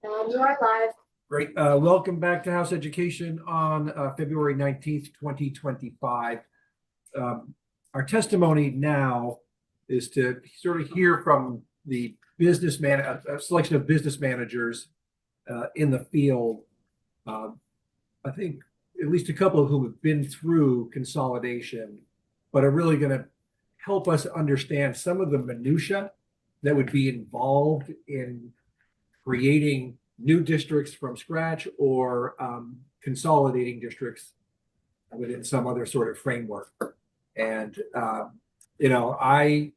And you are live. Great. Welcome back to House Education on February 19th, 2025. Our testimony now is to sort of hear from the a selection of business managers in the field. I think at least a couple of whom have been through consolidation, but are really going to help us understand some of the minutia that would be involved in creating new districts from scratch or consolidating districts within some other sort of framework. And I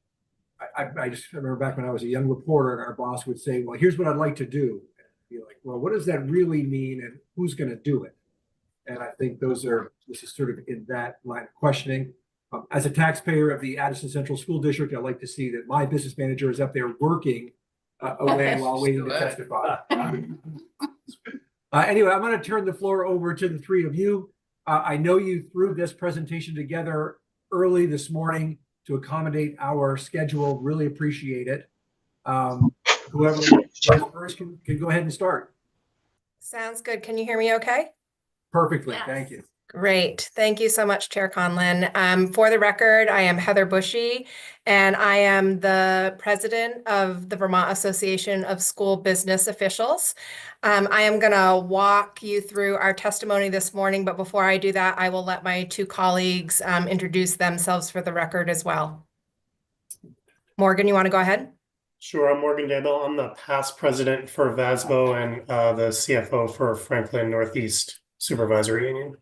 just remember back when I was a young reporter and our boss would say, well, here's what I'd like to do. And I'd be like, well, what does that really mean and who's going to do it? And I think this is sort of in that line of questioning. As a taxpayer of the Addison Central School District, I'd like to see that my business manager is up there working away while waiting to testify. Anyway, I'm going to turn the floor over to the three of you. I know you threw this presentation together early this morning to accommodate our schedule. Really appreciate it. Whoever first can go ahead and start. Sounds good. Can you hear me okay? Perfectly. Yes. Thank you. Great. Thank you so much, Chair Conlin. For the record, I am Heather Bushy, and I am the president of the Vermont Association of School Business Officials. I am going to walk you through our testimony this morning, but before I do that, I will let my two colleagues introduce themselves for the record as well. Morgan, you want to go ahead? Sure, I'm Morgan Dandel. I'm the past president for VASBO and the CFO for Franklin Northeast Supervisory Union.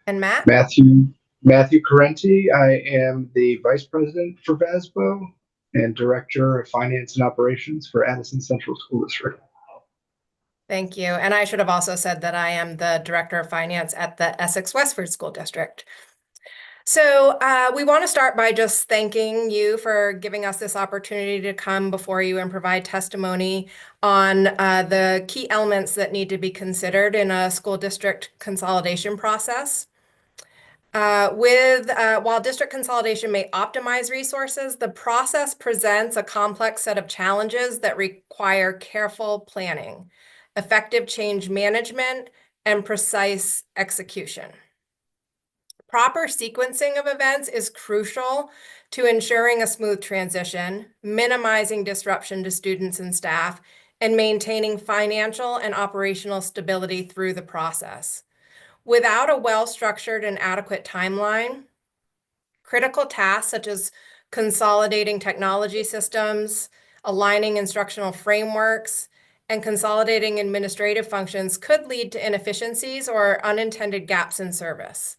And Matt? Matthew Carenti. I am the vice president for VASBO and director of finance and operations for Addison Central School District. Thank you. And I should have also said that I am the director of finance at the Essex Westford School District. So we want to start by just thanking you for giving us this opportunity to come before you and provide testimony on the key elements that need to be considered in a school district consolidation process. While district consolidation may optimize resources, the process presents a complex set of challenges that require careful planning, effective change management, and precise execution. Proper sequencing of events is crucial to ensuring a smooth transition, minimizing disruption to students and staff, and maintaining financial and operational stability through the process. Without a well-structured and adequate timeline, critical tasks such as consolidating technology systems, aligning instructional frameworks, and consolidating administrative functions could lead to inefficiencies or unintended gaps in service.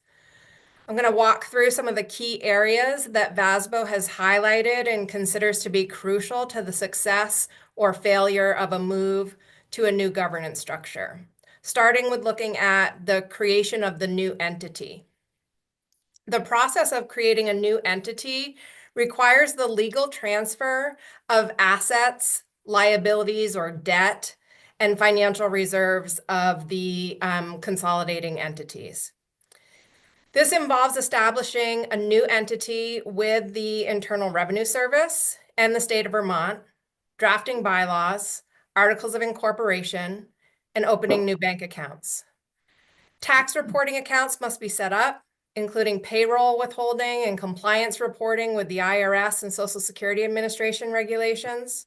I'm going to walk through some of the key areas that VASBO has highlighted and considers to be crucial to the success or failure of a move to a new governance structure, starting with looking at the creation of the new entity. The process of creating a new entity requires the legal transfer of assets, liabilities, or debt, and financial reserves of the consolidating entities. This involves establishing a new entity with the Internal Revenue Service and the state of Vermont, drafting bylaws, articles of incorporation, and opening new bank accounts. Tax reporting accounts must be set up, including payroll withholding and compliance reporting with the IRS and Social Security Administration regulations.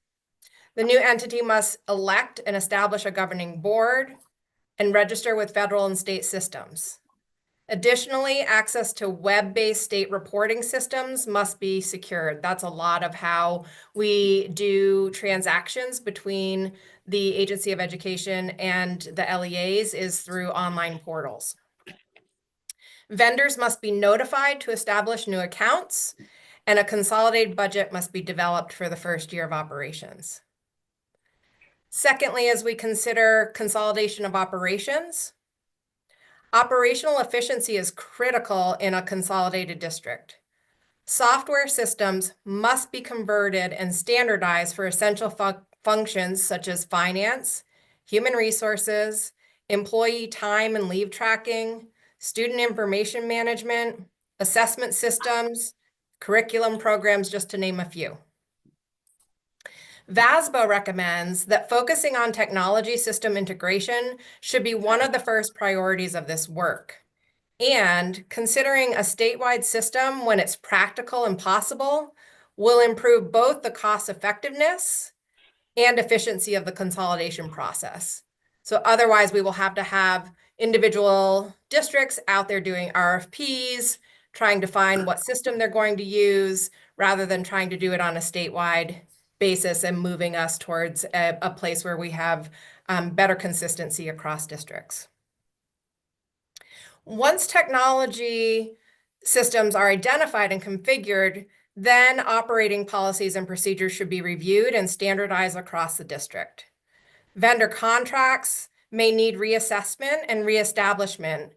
The new entity must elect and establish a governing board and register with federal and state systems. Additionally, access to web-based state reporting systems must be secured. That's a lot of how we do transactions between the Agency of Education and the LEAs is through online portals. Vendors must be notified to establish new accounts, and a consolidated budget must be developed for the first year of operations. Secondly, as we consider consolidation of operations, operational efficiency is critical in a consolidated district. Software systems must be converted and standardized for essential functions such as finance, human resources, employee time and leave tracking, student information management, assessment systems, curriculum programs, just to name a few. VASBO recommends that focusing on technology system integration should be one of the first priorities of this work. And considering a statewide system when it's practical and possible will improve both the cost effectiveness and efficiency of the consolidation process. So otherwise, we will have to have individual districts out there doing RFPs, trying to find what system they're going to use, rather than trying to do it on a statewide basis and moving us towards a place where we have better consistency across districts. Once technology systems are identified and configured, then operating policies and procedures should be reviewed and standardized across the district. Vendor contracts may need reassessment and reestablishment,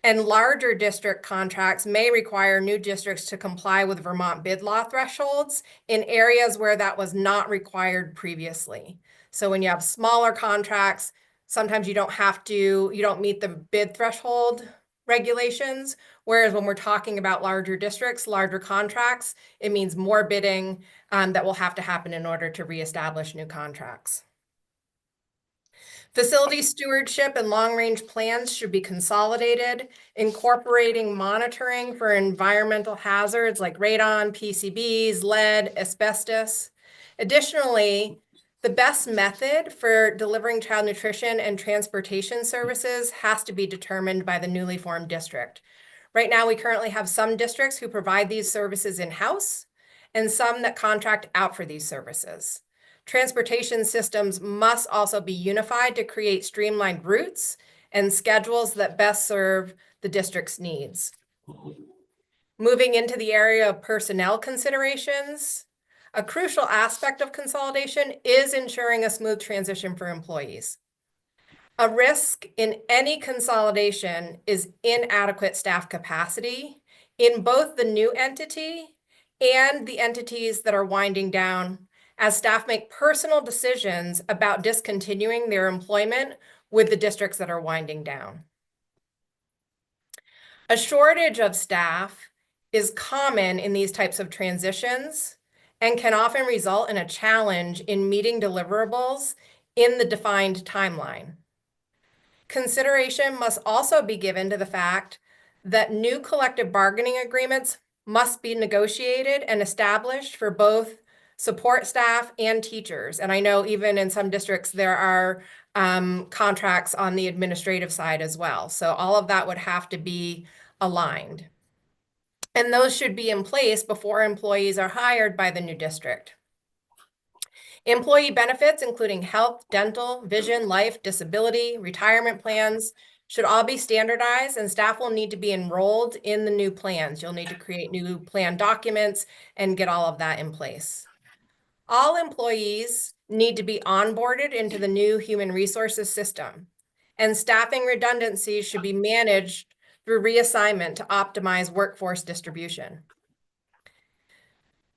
and larger district contracts may require new districts to comply with Vermont bid law thresholds in areas where that was not required previously. So when you have smaller contracts, sometimes you don't meet the bid threshold regulations, whereas when we're talking about larger districts, larger contracts, it means more bidding that will have to happen in order to reestablish new contracts. Facility stewardship and long-range plans should be consolidated, incorporating monitoring for environmental hazards like radon, PCBs, lead, asbestos. Additionally, the best method for delivering child nutrition and transportation services has to be determined by the newly formed district. Right now, we currently have some districts who provide these services in-house and some that contract out for these services. Transportation systems must also be unified to create streamlined routes and schedules that best serve the district's needs. Moving into the area of personnel considerations, a crucial aspect of consolidation is ensuring a smooth transition for employees. A risk in any consolidation is inadequate staff capacity in both the new entity and the entities that are winding down, as staff make personal decisions about discontinuing their employment with the districts that are winding down. A shortage of staff is common in these types of transitions and can often result in a challenge in meeting deliverables in the defined timeline. Consideration must also be given to the fact that new collective bargaining agreements must be negotiated and established for both support staff and teachers. And I know even in some districts, there are contracts on the administrative side as well. So all of that would have to be aligned. And those should be in place before employees are hired by the new district. Employee benefits, including health, dental, vision, life, disability, retirement plans, should all be standardized, and staff will need to be enrolled in the new plans. You'll need to create new plan documents and get all of that in place. All employees need to be onboarded into the new human resources system, and staffing redundancies should be managed through reassignment to optimize workforce distribution.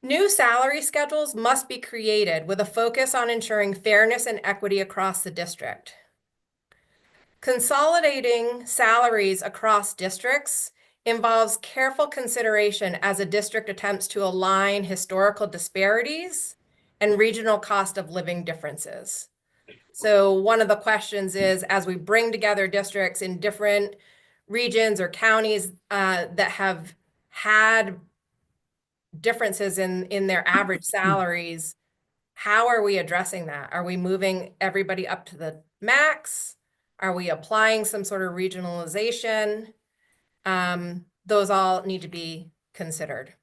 New salary schedules must be created with a focus on ensuring fairness and equity across the district. Consolidating salaries across districts involves careful consideration as a district attempts to align historical disparities and regional cost of living differences. So one of the questions is, as we bring together districts in different regions or counties that have had differences in their average salaries, how are we addressing that? Are we moving everybody up to the max? Are we applying some sort of regionalization? Those all need to be considered.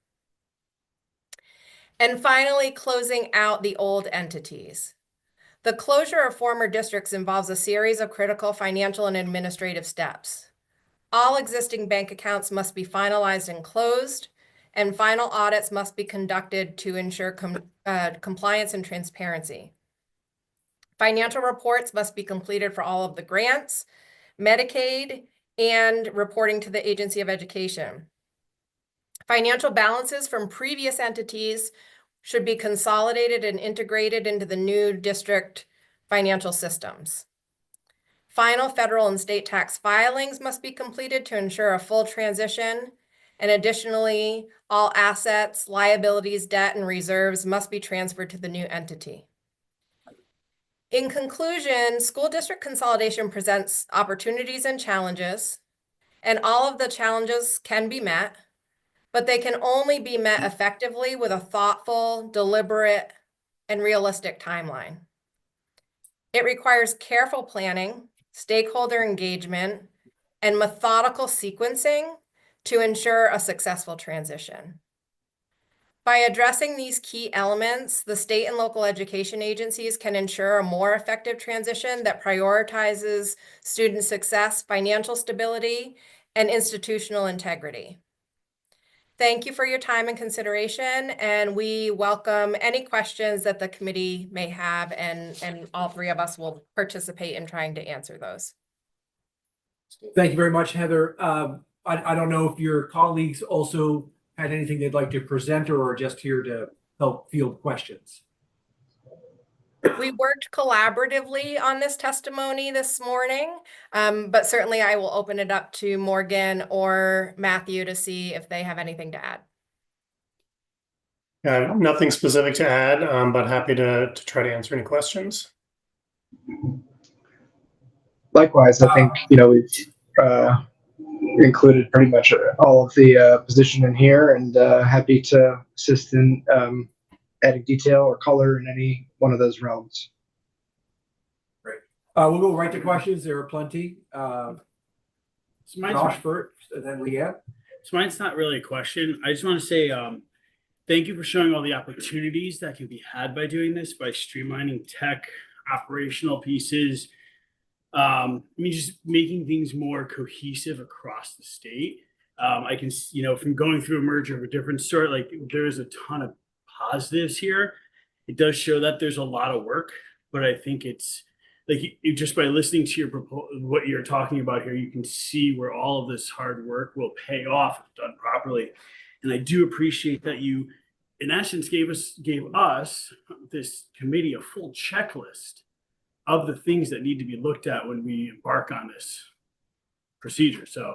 And finally, closing out the old entities. The closure of former districts involves a series of critical financial and administrative steps. All existing bank accounts must be finalized and closed, and final audits must be conducted to ensure compliance and transparency. Financial reports must be completed for all of the grants, Medicaid, and reporting to the Agency of Education. Financial balances from previous entities should be consolidated and integrated into the new district financial systems. Final federal and state tax filings must be completed to ensure a full transition. And additionally, all assets, liabilities, debt, and reserves must be transferred to the new entity. In conclusion, school district consolidation presents opportunities and challenges, and all of the challenges can be met, but they can only be met effectively with a thoughtful, deliberate, and realistic timeline. It requires careful planning, stakeholder engagement, and methodical sequencing to ensure a successful transition. By addressing these key elements, the state and local education agencies can ensure a more effective transition that prioritizes student success, financial stability, and institutional integrity. Thank you for your time and consideration, and we welcome any questions that the committee may have, and all three of us will participate in trying to answer those. Thank you very much, Heather. I don't know if your colleagues also had anything they'd like to present or are just here to help field questions. We worked collaboratively on this testimony this morning, but certainly I will open it up to Morgan or Matthew to see if they have anything to add. Nothing specific to add, but happy to try to answer any questions. Likewise, I think, we've included pretty much all of the position in here, and happy to assist in adding detail or color in any one of those realms. Great. We'll go right to questions. There are plenty. So Josh first, and then Leanne. So mine's not really a question. I just want to say thank you for showing all the opportunities that can be had by doing this, by streamlining tech, operational pieces. Just making things more cohesive across the state. I can, from going through a merger of a different sort, like there's a ton of positives here. It does show that there's a lot of work, but I think it's like just by listening to what you're talking about here, you can see where all of this hard work will pay off if done properly. And I do appreciate that you, in essence, gave us, this committee, a full checklist of the things that need to be looked at when we embark on this procedure. So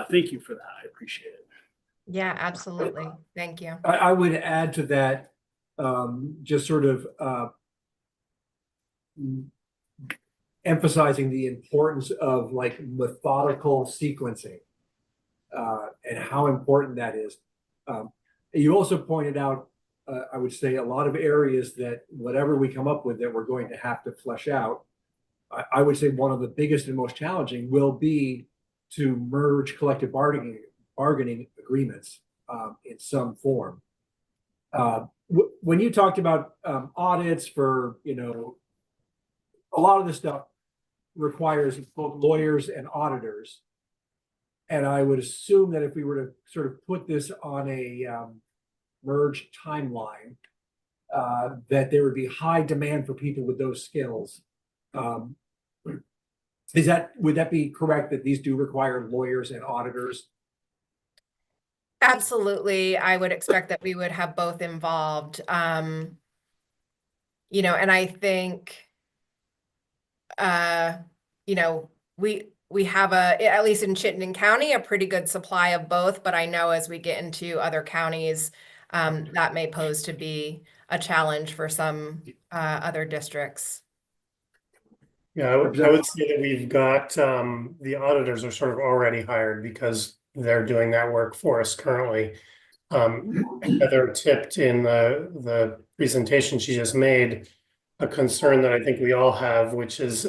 thank you for that. I appreciate it. Yeah, absolutely. Thank you. I would add to that, just sort of emphasizing the importance of like methodical sequencing and how important that is. You also pointed out, I would say, a lot of areas that whatever we come up with that we're going to have to flesh out. I would say one of the biggest and most challenging will be to merge collective bargaining agreements in some form. When you talked about audits for, a lot of this stuff requires both lawyers and auditors. And I would assume that if we were to sort of put this on a merged timeline, that there would be high demand for people with those skills. Would that be correct that these do require lawyers and auditors? Absolutely. I would expect that we would have both involved. And I think, we have at least in Chittenden County, a pretty good supply of both, but I know as we get into other counties, that may pose to be a challenge for some other districts. Yeah, I would say that we've got the auditors are sort of already hired because they're doing that work for us currently. Heather tipped in the presentation she just made a concern that I think we all have, which is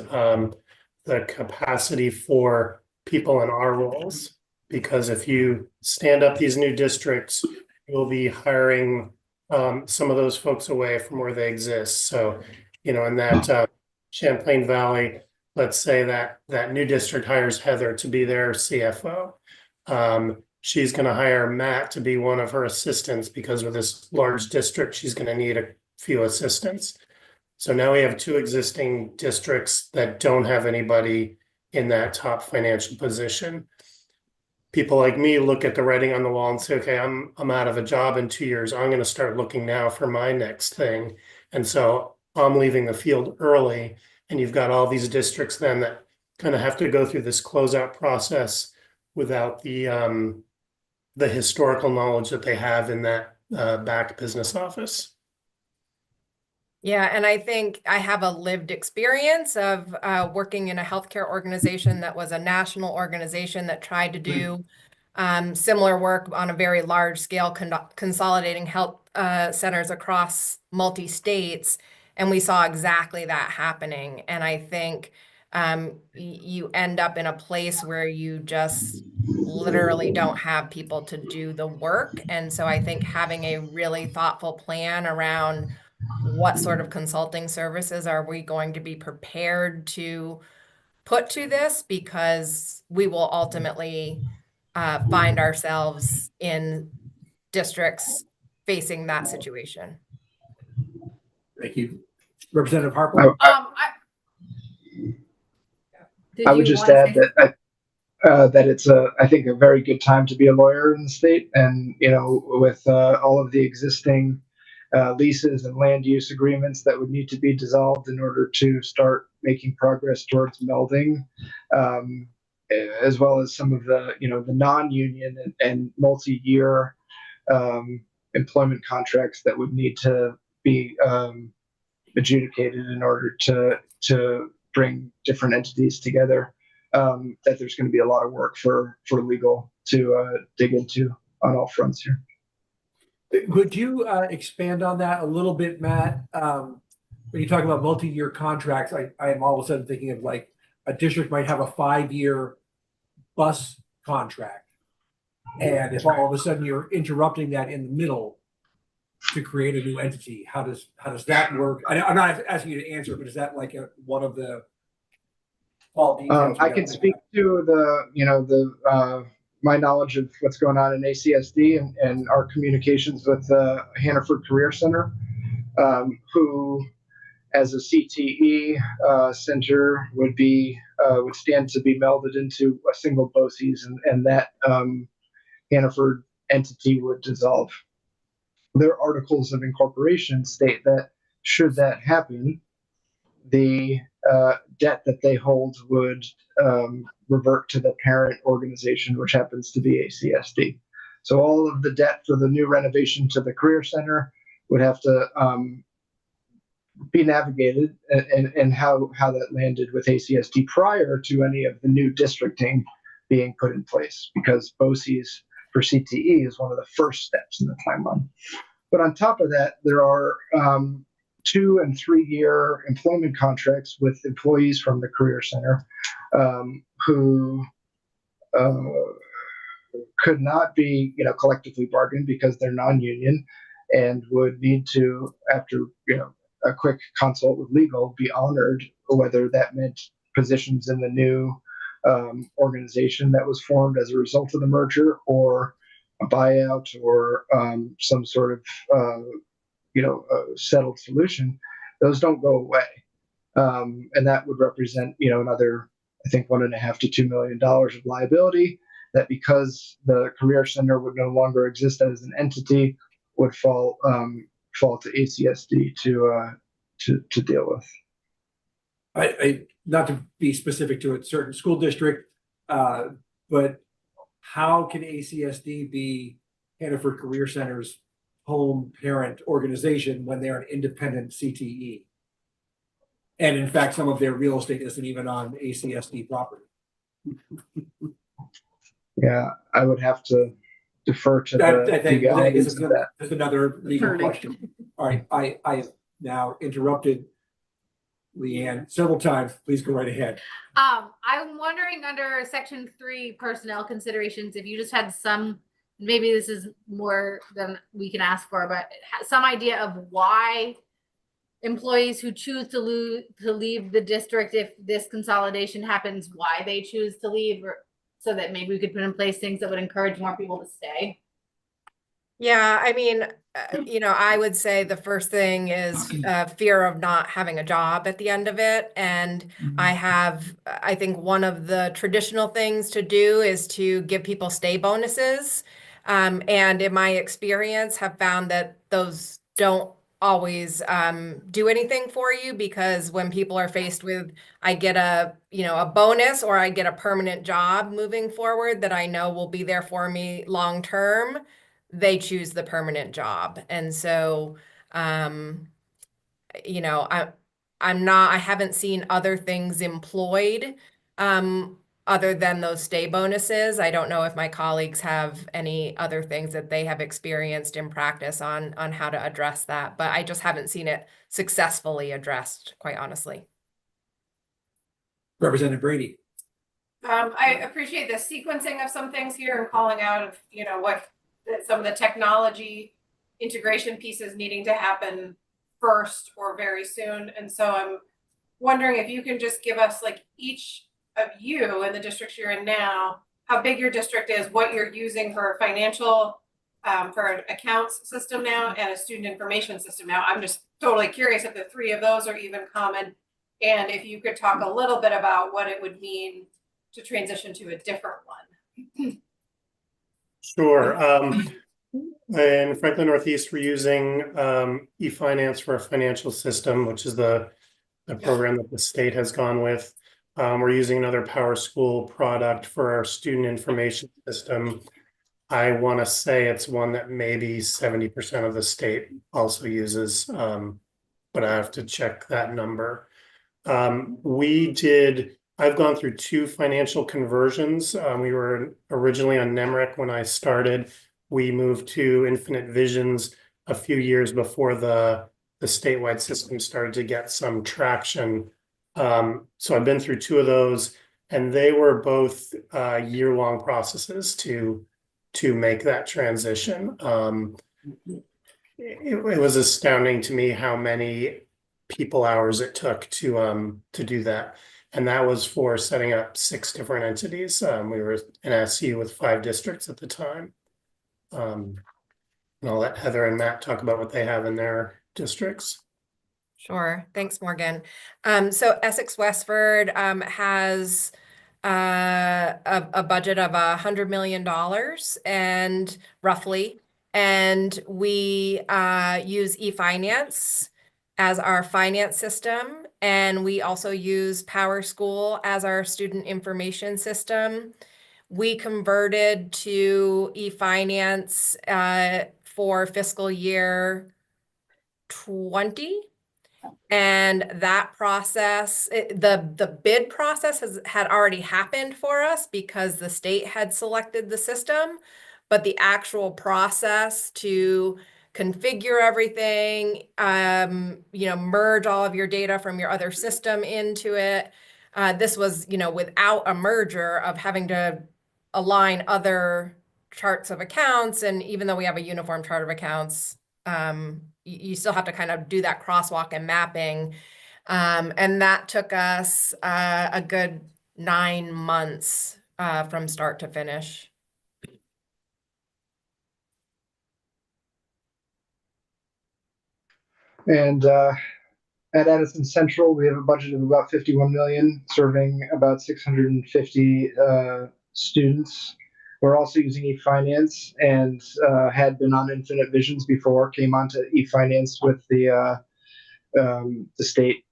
the capacity for people in our roles. Because if you stand up these new districts, you'll be hiring some of those folks away from where they exist. So, in that Champlain Valley, let's say that new district hires Heather to be their CFO. She's going to hire Matt to be one of her assistants because with this large district, she's going to need a few assistants. So now we have two existing districts that don't have anybody in that top financial position. People like me look at the writing on the wall and say, okay, I'm out of a job in 2 years. I'm going to start looking now for my next thing. And so I'm leaving the field early. And you've got all these districts then that kind of have to go through this closeout process without the historical knowledge that they have in that back business office. Yeah, and I think I have a lived experience of working in a healthcare organization that was a national organization that tried to do similar work on a very large scale, consolidating health centers across multi-states. And we saw exactly that happening. And I think you end up in a place where you just literally don't have people to do the work. And so I think having a really thoughtful plan around what sort of consulting services are we going to be prepared to put to this, because we will ultimately find ourselves in districts facing that situation. Thank you. Representative Harper? Did I would you just want to add say that it's I think a very good time to be a lawyer in the state, and with all of the existing leases and land use agreements that would need to be dissolved in order to start making progress towards melding, um, as well as some of the non-union and multi-year employment contracts that would need to be adjudicated in order to bring different entities together. That there's going to be a lot of work for legal to dig into on all fronts here. Could you expand on that a little bit, Matt? When you talk about multi-year contracts, I am all of a sudden thinking of like a district might have a 5-year bus contract. And if all of a sudden you're interrupting that in the middle to create a new entity, how does that work? I'm not asking you to answer, but is that like one of the all details? I can speak to the my knowledge of what's going on in ACSD and our communications with Hannaford Career Center, who, as a CTE center, would stand to be melded into a single BOCES, and that Hannaford entity would dissolve. Their articles of incorporation state that should that happen, the debt that they hold would revert to the parent organization, which happens to be ACSD. So all of the debt for the new renovation to the Career Center would have to be navigated, and how that landed with ACSD prior to any of the new districting being put in place, because BOCES for CTE is one of the first steps in the timeline. But on top of that, there are 2 and 3 year employment contracts with employees from the Career Center who could not be collectively bargained because they're non-union, and would need to, after a quick consult with legal, be honored, whether that meant positions in the new organization that was formed as a result of the merger, or a buyout, or some sort of settled solution. Those don't go away, and that would represent another, I think, $1.5 to $2 million of liability, that, because the Career Center would no longer exist as an entity, would fall to ACSD to deal with. I not to be specific to a certain school district, but how can ACSD be Hannaford Career Center's home parent organization when they're an independent CTE? And in fact, some of their real estate isn't even on ACSD property. Yeah, I would have to defer to I think the this is that. another legal Attorney. question. All right, I have now interrupted Leanne several times. Please go right ahead. I'm wondering, under section 3 personnel considerations, if you just had some, maybe this is more than we can ask for, but some idea of why employees who choose to leave the district, if this consolidation happens, why they choose to leave, or so that maybe we could put in place things that would encourage more people to stay. Yeah, I mean, I would say the first thing is fear of not having a job at the end of it. And I think one of the traditional things to do is to give people stay bonuses. And in my experience, have found that those don't always do anything for you, because when people are faced with, I get a bonus, or I get a permanent job moving forward that I know will be there for me long term, they choose the permanent job. And so I haven't seen other things employed, other than those stay bonuses. I don't know if my colleagues have any other things that they have experienced in practice on how to address that, but I just haven't seen it successfully addressed, quite honestly. Representative Brady. I appreciate the sequencing of some things here and calling out of, what some of the technology integration pieces needing to happen first or very soon. And so I'm wondering if you can just give us, like, each of you in the districts you're in now, how big your district is, what you're using for financial, for an accounts system now and a student information system now. I'm just totally curious if the three of those are even common. And if you could talk a little bit about what it would mean to transition to a different one. Sure. In Franklin Northeast, we're using eFinance for a financial system, which is the program that the state has gone with. We're using another PowerSchool product for our student information system. I want to say it's one that maybe 70% of the state also uses, but I have to check that number. I've gone through 2 financial conversions. We were originally on NEMRIC when I started. We moved to Infinite Visions a few years before the statewide system started to get some traction. So I've been through 2 of those, and they were both year-long processes to make that transition. It was astounding to me how many people hours it took to do that. And that was for setting up 6 different entities. We were an SU with 5 districts at the time. And I'll let Heather and Matt talk about what they have in their districts. Sure. Thanks, Morgan. So Essex Westford has a budget of $100 million and roughly, and we use eFinance as our finance system, and we also use PowerSchool as our student information system. We converted to eFinance for fiscal year 20. And that process, the bid process had already happened for us because the state had selected the system, but the actual process to configure everything, merge all of your data from your other system into it. This was, without a merger of having to align other charts of accounts. And even though we have a uniform chart of accounts, you still have to kind of do that crosswalk and mapping. And that took us a good 9 months from start to finish. And at Addison Central, we have a budget of about 51 million, serving about 650 students. We're also using eFinance and had been on Infinite Visions before, came onto eFinance with the state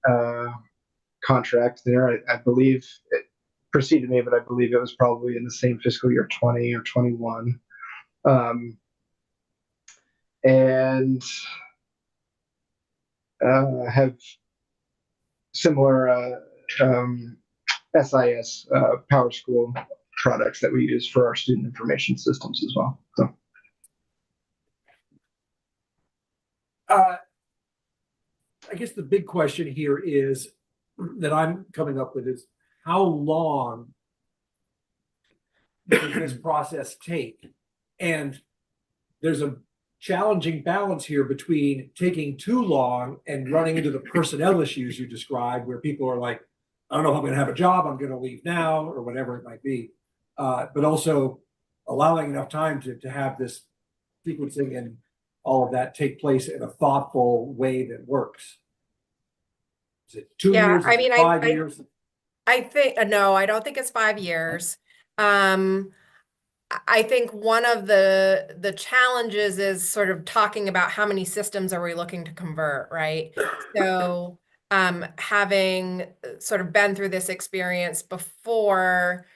contract there. I believe it preceded me, but I believe it was probably in the same fiscal year 20 or 21. And have similar SIS PowerSchool products that we use for our student information systems as well. So, I guess the big question here is that I'm coming up with is how long does this process take? And there's a challenging balance here between taking too long and running into the personnel issues you described, where people are like, I don't know if I'm going to have a job, I'm going to leave now, or whatever it might be. But also allowing enough time to have this sequencing and all of that take place in a thoughtful way that works. Is it 2 years? I mean, 5 years? I think, no, I don't think it's 5 years. I think one of the challenges is sort of talking about how many systems are we looking to convert, right? So having sort of been through this experience before,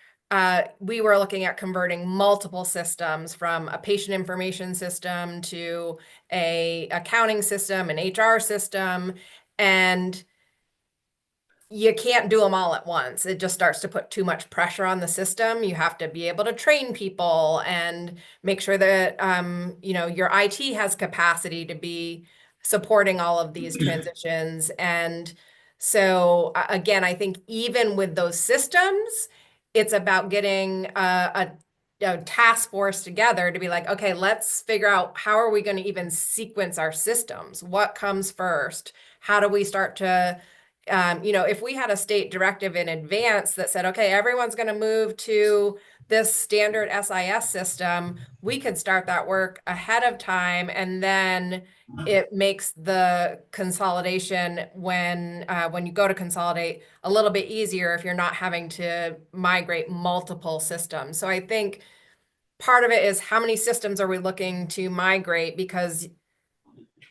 we were looking at converting multiple systems from a patient information system to a accounting system, an HR system. And you can't do them all at once. It just starts to put too much pressure on the system. You have to be able to train people and make sure that your IT has capacity to be supporting all of these transitions. And so again, I think even with those systems, it's about getting a task force together to be like, okay, let's figure out how are we going to even sequence our systems? What comes first? How do we start to if we had a state directive in advance that said, okay, everyone's going to move to this standard SIS system, we could start that work ahead of time. And then it makes the consolidation when you go to consolidate a little bit easier if you're not having to migrate multiple systems. So I think part of it is how many systems are we looking to migrate? Because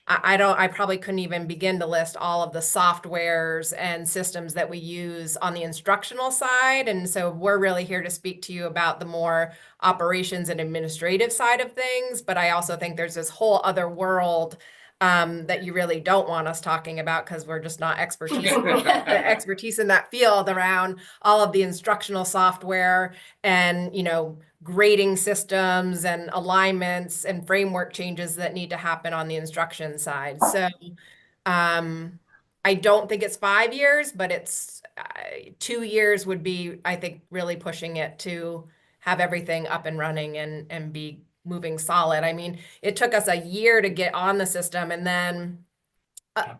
I probably couldn't even begin to list all of the softwares and systems that we use on the instructional side. And so we're really here to speak to you about the more operations and administrative side of things. But I also think there's this whole other world that you really don't want us talking about because we're just not expertise in that field around all of the instructional software and, grading systems and alignments and framework changes that need to happen on the instruction side. So I don't think it's 5 years, but it's 2 years would be, I think, really pushing it to have everything up and running and be moving solid. I mean, it took us a year to get on the system and then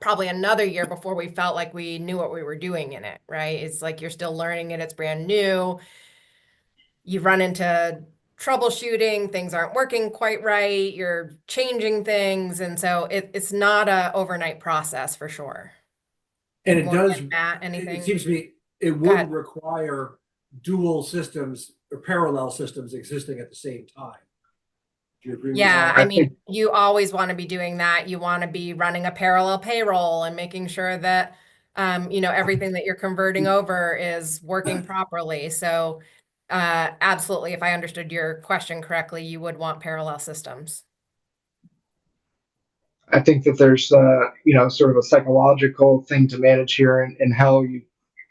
probably another year before we felt like we knew what we were doing in it, right? It's like you're still learning it. It's brand new. You run into troubleshooting, things aren't working quite right, you're changing things. And so it's not a overnight process for sure. And it More does, than Matt, anything? it seems to me, it ahead. would require dual systems or parallel systems existing at the same time. Do you agree with Yeah, that? I mean, you always want to be doing that. You want to be running a parallel payroll and making sure that, everything that you're converting over is working properly. So, absolutely, if I understood your question correctly, you would want parallel systems. I think that there's, sort of a psychological thing to manage here and how you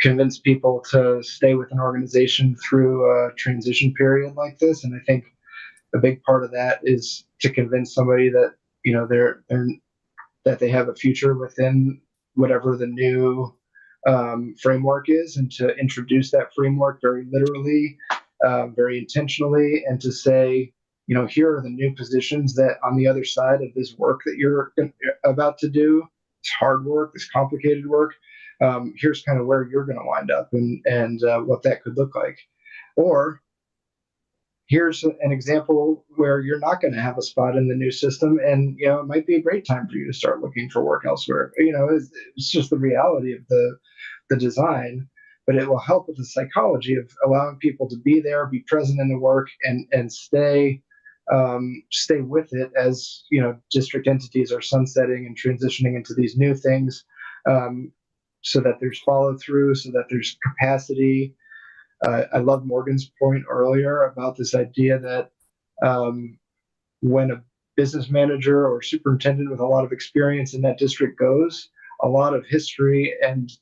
convince people to stay with an organization through a transition period like this. And I think a big part of that is to convince somebody that, that they have a future within whatever the new framework is, and to introduce that framework very literally, very intentionally, and to say, here are the new positions that on the other side of this work that you're about to do, it's hard work, it's complicated work. Here's kind of where you're going to wind up and what that could look like. Or here's an example where you're not going to have a spot in the new system, and it might be a great time for you to start looking for work elsewhere. It's just the reality of the design, but it will help with the psychology of allowing people to be there, be present in the work, and stay with it as district entities are sunsetting and transitioning into these new things, so that there's follow through, so that there's capacity. I love Morgan's point earlier about this idea that when a business manager or superintendent with a lot of experience in that district goes, a lot of history and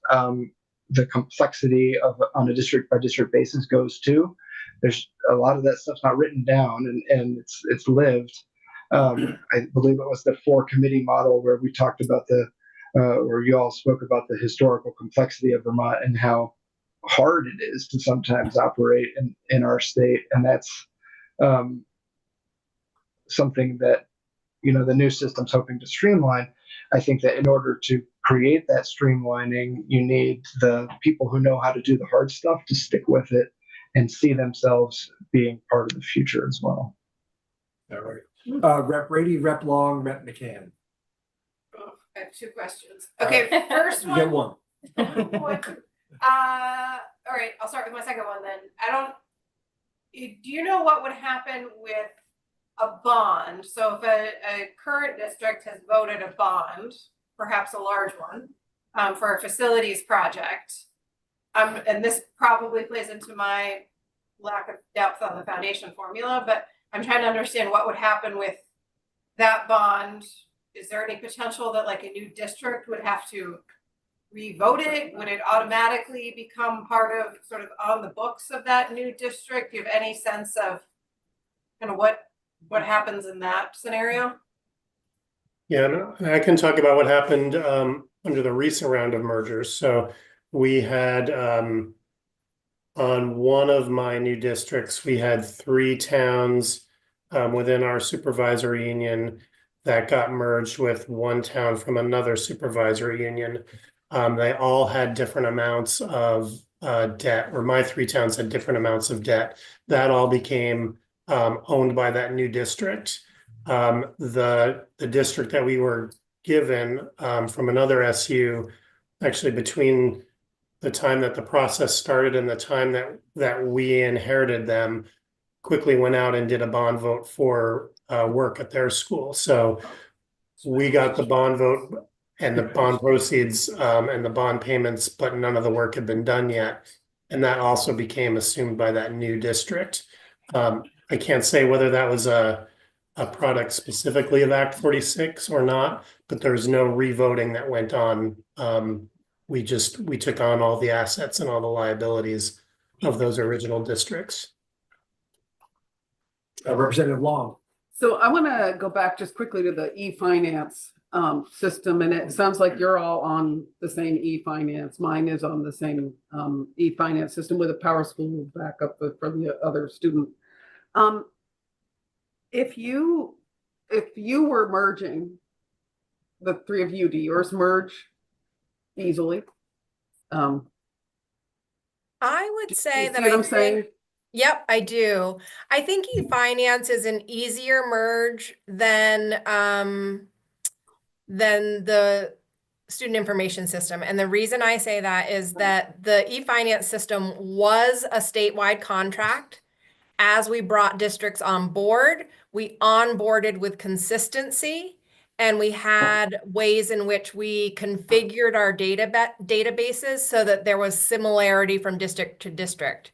the complexity on a district by district basis goes too. There's a lot of that stuff's not written down and it's lived. I believe it was the 4-committee model where we talked about where you all spoke about the historical complexity of Vermont and how hard it is to sometimes operate in our state. And that's something that, the new system's hoping to streamline. I think that in order to create that streamlining, you need the people who know how to do the hard stuff to stick with it and see themselves being part of the future as well. All right. Rep Brady, Rep Long, Rep McCann. Oh, I have 2 questions. Okay, first You get one. one. All right, I'll start with my second one then. Do you know what would happen with a bond? So if a current district has voted a bond, perhaps a large one, for a facilities project, and this probably plays into my lack of depth on the foundation formula, but I'm trying to understand what would happen with that bond. Is there any potential that like a new district would have to revote it? Would it automatically become part of sort of on the books of that new district? Do you have any sense of kind of what happens in that scenario? Yeah, and I can talk about what happened under the recent round of mergers. So we had on one of my new districts, we had 3 towns within our supervisory union that got merged with 1 town from another supervisory union. They all had different amounts of debt, or my 3 towns had different amounts of debt. That all became owned by that new district. The district that we were given from another SU, actually between the time that the process started and the time that we inherited them, quickly went out and did a bond vote for work at their school. So we got the bond vote and the bond proceeds and the bond payments, but none of the work had been done yet. And that also became assumed by that new district. I can't say whether that was a product specifically of Act 46 or not, but there's no revoting that went on. We took on all the assets and all the liabilities of those original districts. Representative Long. So I want to go back just quickly to the e-finance system, and it sounds like you're all on the same e-finance. Mine is on the same e-finance system with a PowerSchool backup for the other student. If you were merging the 3 of you, do yours merge easily? I would say You that see what I'm think- saying? Yep, I do. I think e-finance is an easier merge than the student information system. And the reason I say that is that the e-finance system was a statewide contract. As we brought districts on board, we onboarded with consistency, and we had ways in which we configured our databases so that there was similarity from district to district.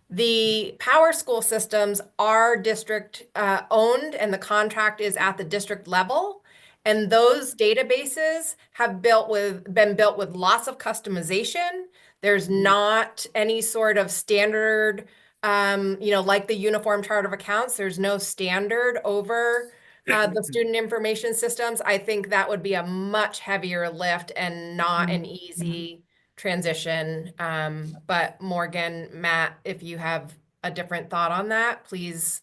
The PowerSchool systems are district owned, and the contract is at the district level. And those databases have been built with lots of customization. There's not any sort of standard, like the Uniform Chart of Accounts. There's no standard over the student information systems. I think that would be a much heavier lift and not an easy transition. But Morgan, Matt, if you have a different thought on that, please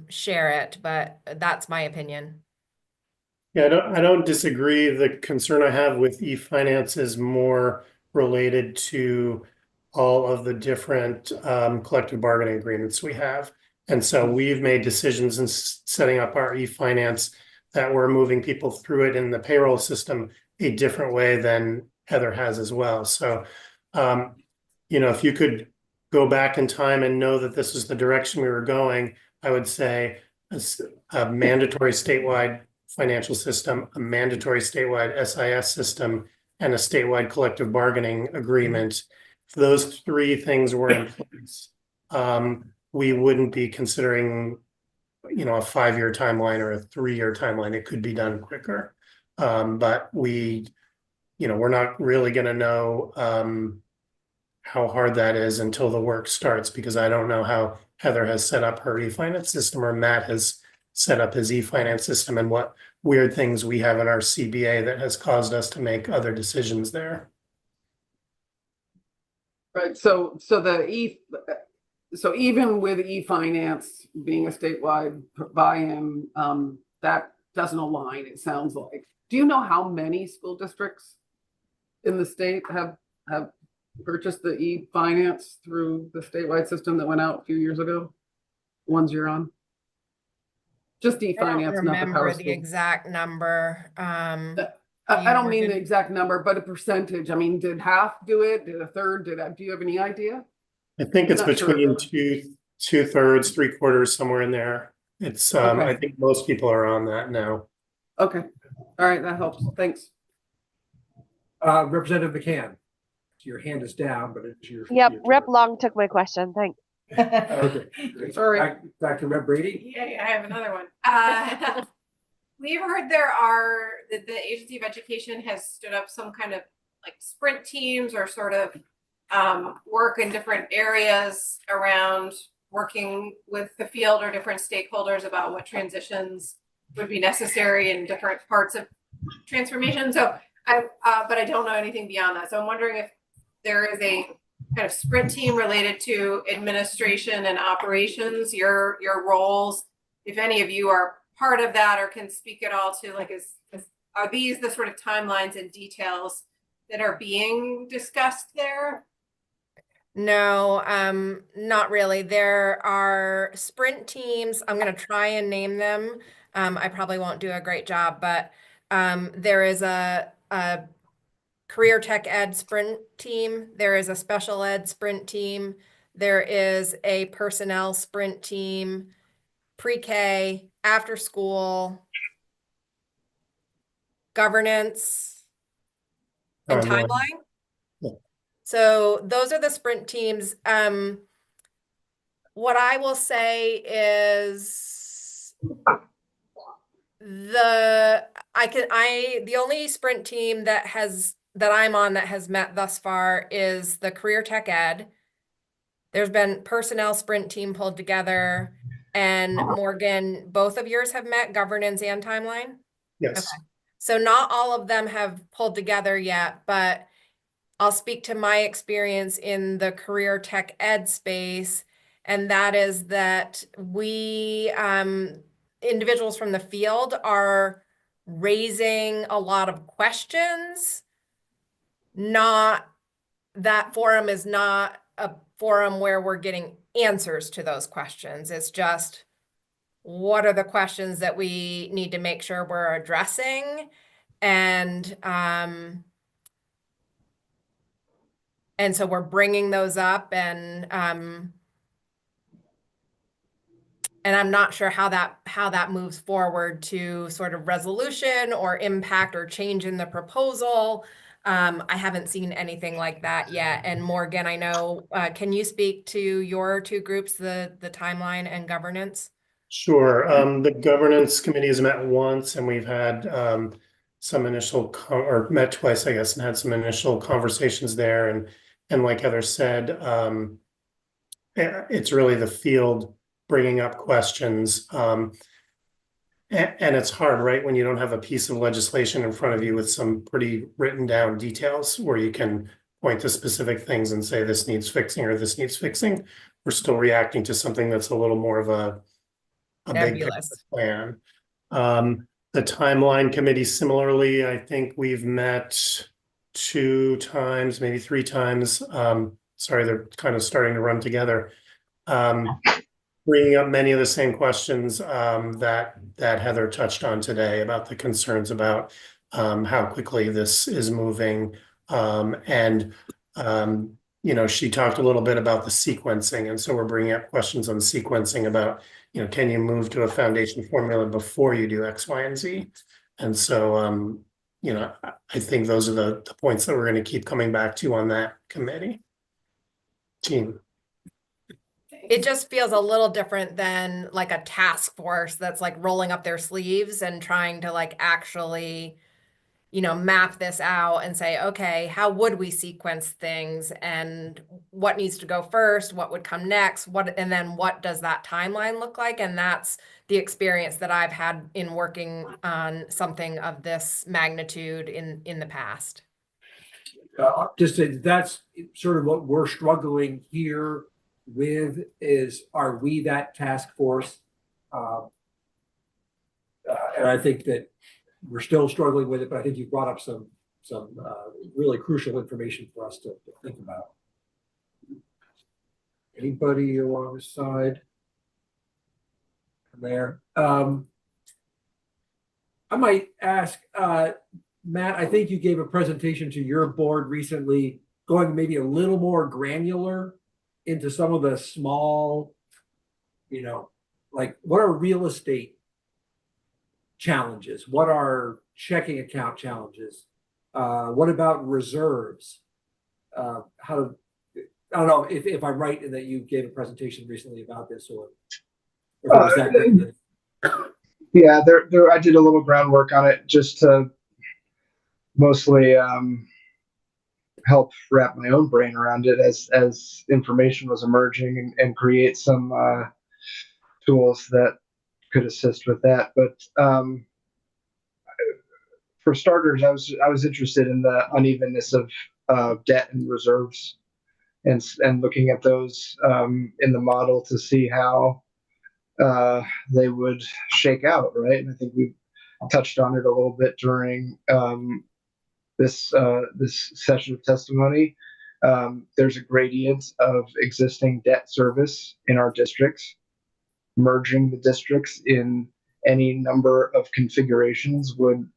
share it. But that's my opinion. Yeah, I don't disagree. The concern I have with e-finance is more related to all of the different collective bargaining agreements we have. And so we've made decisions in setting up our e-finance that we're moving people through it in the payroll system a different way than Heather has as well. So, if you could go back in time and know that this is the direction we were going, I would say a mandatory statewide financial system, a mandatory statewide SIS system, and a statewide collective bargaining agreement. If those 3 things were in place, we wouldn't be considering, a 5-year timeline or a 3-year timeline. It could be done quicker. But we're not really going to know how hard that is until the work starts, because I don't know how Heather has set up her e-finance system or Matt has set up his e-finance system and what weird things we have in our CBA that has caused us to make other decisions there. Right. So even with e-finance being a statewide buy-in, that doesn't align, it sounds like. Do you know how many school districts in the state have purchased the e-finance through the statewide system that went out a few years ago? Ones you're on? Just I don't e-finance, not the remember the PowerSchool. exact number. I don't mean the exact number, but a percentage. I mean, did half do it? Did a third? Do you have any idea? I think it's I'm not sure. between 2/3, 3/4, somewhere in there. It's Okay. I think most people are on that now. Okay. All right, that helps. Thanks. Representative McCann. Your hand is down, but it's your. Yep, your Rep turn. Long took my question. Thanks. Okay. Sorry. Back to Rep Brady. Yeah, I have another one. We've heard that the Agency of Education has stood up some kind of like sprint teams or sort of work in different areas around working with the field or different stakeholders about what transitions would be necessary in different parts of transformation. So but I don't know anything beyond that. So I'm wondering if there is a kind of sprint team related to administration and operations, your roles, if any of you are part of that or can speak at all to like, are these the sort of timelines and details that are being discussed there? No, not really. There are sprint teams. I'm going to try and name them. I probably won't do a great job, but there is a career tech ed sprint team. There is a special ed sprint team. There is a personnel sprint team, pre-K, after school, governance, and Timeline. timeline. Yeah. So those are the sprint teams. What I will say is the only sprint team that I'm on that has met thus far is the career tech ed. There's been personnel sprint team pulled together, and Morgan, both of yours have met governance and timeline. Yes. Okay. So not all of them have pulled together yet, but I'll speak to my experience in the career tech ed space, and that is that we, individuals from the field are raising a lot of questions. That forum is not a forum where we're getting answers to those questions. It's just, what are the questions that we need to make sure we're addressing? And so we're bringing those up, and I'm not sure how that moves forward to sort of resolution or impact or change in the proposal. I haven't seen anything like that yet. And Morgan, I know, can you speak to your two groups, the timeline and governance? Sure. The governance committee has met once, and we've had some initial or met twice, I guess, and had some initial conversations there. And like Heather said, it's really the field bringing up questions. And it's hard, right, when you don't have a piece of legislation in front of you with some pretty written down details where you can point to specific things and say this needs fixing or this needs fixing. We're still reacting to something that's a little more of a big picture plan. The timeline committee, similarly, I think we've met 2 times, maybe 3 times. Sorry, they're kind of starting to run together. Bringing up many of the same questions that Heather touched on today about the concerns about how quickly this is moving. You know, she talked a little bit about the sequencing, and so we're bringing up questions on sequencing about, you know, can you move to a foundation formula before you do X, Y, and Z? And so, you know, I think those are the points that we're going to keep coming back to on that committee team. It just feels a little different than like a task force that's like rolling up their sleeves and trying to like actually, you know, map this out and say, okay, how would we sequence things and what needs to go first, what would come next, and then what does that timeline look like? And that's the experience that I've had in working on something of this magnitude in the past. Just that's sort of what we're struggling here with is, are we that task force? And I think that we're still struggling with it, but I think you brought up some really crucial information for us to think about. Anybody along the side there? I might ask, Matt, I think you gave a presentation to your board recently, going maybe a little more granular into some of the small, you know, like what are real estate challenges? What are checking account challenges? What about reserves? I don't know if I'm right in that you gave a presentation recently about this, or was that yeah, I did a little groundwork on it just to mostly help wrap my own brain around it as information was emerging and create some tools that could assist with that. But for starters, I was interested in the unevenness of debt and reserves, and looking at those in the model to see how they would shake out, right? And I think we touched on it a little bit during this session of testimony. There's a gradient of existing debt service in our districts. Merging the districts in any number of configurations would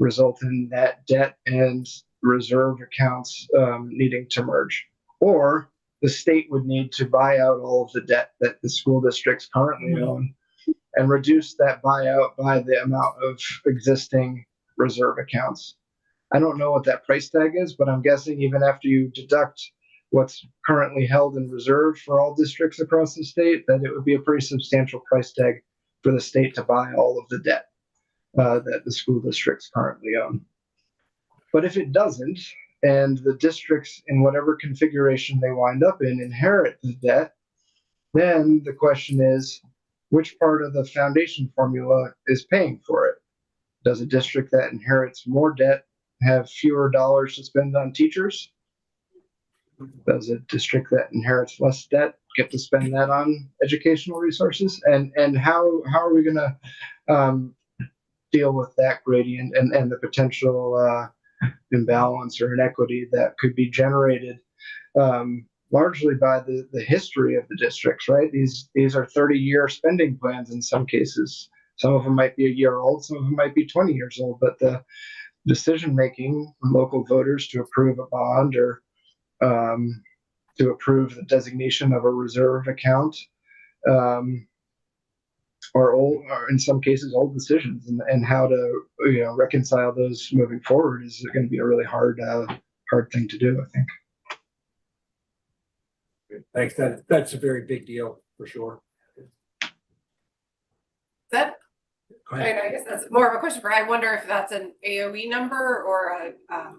result in that debt and reserve accounts needing to merge, or the state would need to buy out all of the debt that the school districts currently own and reduce that buyout by the amount of existing reserve accounts. I don't know what that price tag is, but I'm guessing even after you deduct what's currently held in reserve for all districts across the state, that it would be a pretty substantial price tag for the state to buy all of the debt that the school districts currently own. But if it doesn't, and the districts in whatever configuration they wind up in inherit the debt, then the question is, which part of the foundation formula is paying for it? Does a district that inherits more debt have fewer dollars to spend on teachers? Does a district that inherits less debt get to spend that on educational resources? And how are we going to deal with that gradient and the potential imbalance or inequity that could be generated largely by the history of the districts, right? These are 30-year spending plans in some cases. Some of them might be a year old, some of them might be 20 years old, but the decision making from local voters to approve a bond or to approve the designation of a reserve account or in some cases old decisions, and how to reconcile those moving forward is going to be a really hard thing to do, I think. Thanks. That's a very big deal for sure. That, Go ahead. I guess that's more of a question for, I wonder if that's an AOE number or a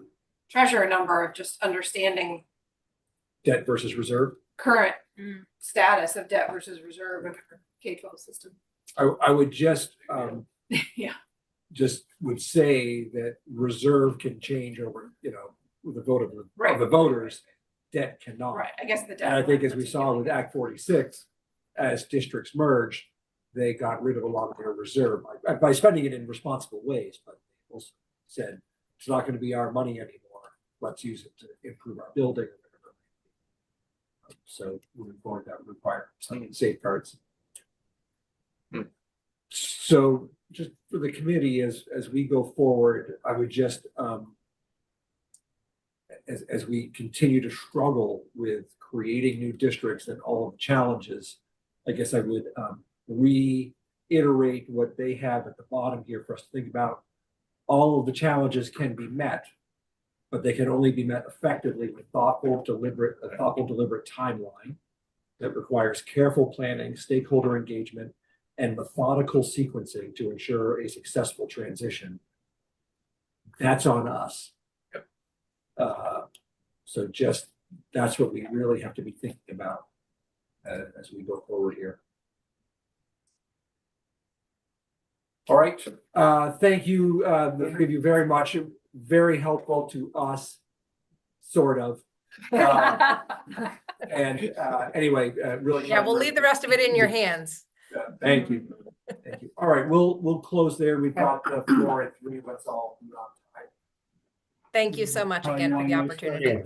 treasurer number of just understanding Debt versus reserve. current status of debt versus reserve in our K-12 system. I would just Yeah. just would say that reserve can change over, with the vote of Right. the voters. Debt cannot. Right, I guess the debt. And I think as we saw with Act 46, as districts merged, they got rid of a lot of their reserve by spending it in responsible ways. But they also said, it's not going to be our money anymore. Let's use it to improve our building. So moving forward, that would require some safeguards. So just for the committee, as we go forward, I would just, as we continue to struggle with creating new districts and all of the challenges, I guess I would reiterate what they have at the bottom here for us to think about. All of the challenges can be met, but they can only be met effectively with a thoughtful, deliberate timeline that requires careful planning, stakeholder engagement, and methodical sequencing to ensure a successful transition. That's on us. So just that's what we really have to be thinking about as we go forward here. All right. Thank you, the three of you very much. Very helpful to us, sort of. And anyway, really. Yeah, we'll leave the rest of it in your hands. Thank you. Thank you. All right, we'll close there. We've got the floor at 3. Let's all move on. Thank you so much again for the opportunity. Appreciate it.